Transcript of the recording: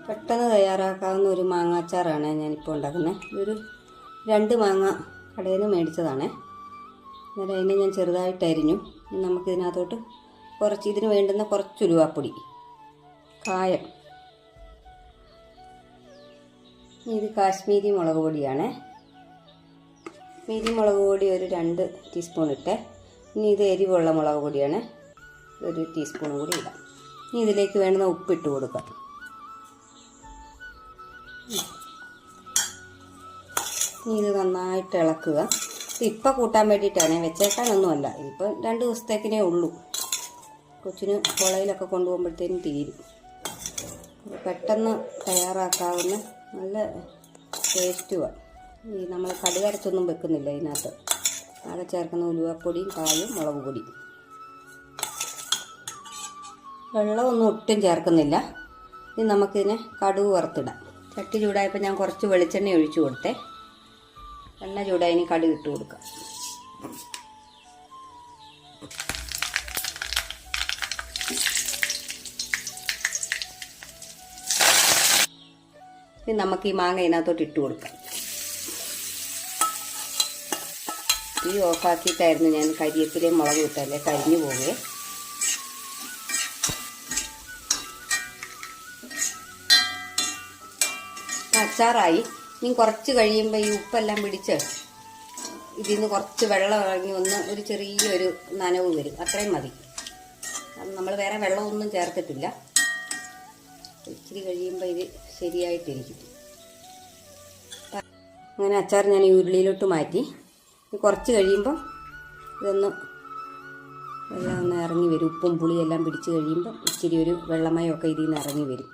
പെട്ടെന്ന് തയ്യാറാക്കാവുന്ന ഒരു മാങ്ങാച്ചാറാണ് ഞാനിപ്പോൾ ഉണ്ടാക്കുന്നത്. ഇതൊരു 2 മാങ്ങ കടയിൽ നിന്ന് മേടിച്ചതാണ്. അന്നേരം അതിനെ ഞാൻ ചെറുതായിട്ട് അരിഞ്ഞു. നമുക്കിതിനകത്തോട്ട് ഇതിന് വേണ്ടുന്ന കുറച്ച് ഉലുവാപ്പൊടി, കായം, ഇത് കാശ്മീരി മുളക് പൊടിയാണ്. കാശ്മീരി മുളക് പൊടി ഒരു 2 ടീസ്പൂൺ ഇട്ട്. ഇനി ഇത് എരിവുള്ള മുളക് പൊടിയാണ്, ഒരു ടീസ്പൂൺ കൂടി ഇടാം. ഇനി ഇതിലേക്ക് വേണ്ടുന്ന ഉപ്പിട്ട് കൊടുക്കാം. ഇനി ഇത് നന്നായിട്ട് ഇളക്കുക. ഇപ്പം കൂട്ടാൻ വേണ്ടിയിട്ടാണ്, വെച്ചേക്കാനൊന്നുമല്ല. ഇതിപ്പോൾ 2 ദിവസത്തേക്കിനേ ഉള്ളൂ. കൊച്ചിന് കോളേജിലൊക്കെ കൊണ്ടുപോകുമ്പോഴത്തേനും തീരും. പെട്ടെന്ന് തയ്യാറാക്കാവുന്ന നല്ല ടേസ്റ്റുമാണ്. ഈ നമ്മൾ കടുകരച്ചൊന്നും വെക്കുന്നില്ല ഇതിനകത്ത്. ആകെ ചേർക്കുന്ന ഉലുവാപ്പൊടിയും കായും മുളക് പൊടിയും. വെള്ളമൊന്നും ഒട്ടും ചേർക്കുന്നില്ല. ഇനി നമുക്കിതിനെ കടുക് വറുത്തിടാം. ചട്ടി ചൂടായപ്പോൾ ഞാൻ കുറച്ച് വെളിച്ചെണ്ണ ഒഴിച്ചു കൊടുത്തേ. എണ്ണ ചൂടായി ഇനി കടുക് ഇട്ട് കൊടുക്കാം. ഇനി നമുക്ക് ഈ മാങ്ങ ഇതിനകത്തോട്ട് ഇട്ട് കൊടുക്കാം. തീ ഓഫാക്കിയിട്ടായിരുന്നു ഞാൻ കരിവേപ്പിലയും മുളക് ഇട്ടല്ലേ കരിഞ്ഞു പോവേ. അച്ചാറായി. ഇനി കുറച്ച് കഴിയുമ്പോൾ ഈ ഉപ്പെല്ലാം പിടിച്ച് ഇതിൽ നിന്ന് കുറച്ച് വെള്ളം ഇറങ്ങി ഒരു ചെറിയൊരു നനവ് വരും. അത്രയും മതി. അത് നമ്മൾ വേറെ വെള്ളമൊന്നും ചേർക്കത്തില്ല. ഇച്ചിരി കഴിയുമ്പോൾ ഇത് ശരിയായിട്ടിരിക്കും. അങ്ങനെ അച്ചാർ ഞാൻ ഈ ഉരുളിയിലോട്ട് മാറ്റി. കുറച്ച് കഴിയുമ്പോൾ വെള്ളം ഒന്ന് ഇറങ്ങി വരും. ഉപ്പും പുളിയെല്ലാം പിടിച്ച് കഴിയുമ്പോൾ ഇച്ചിരി ഒരു വെള്ളമയമൊക്കെ ഇതിൽ നിന്ന് ഇറങ്ങി വരും.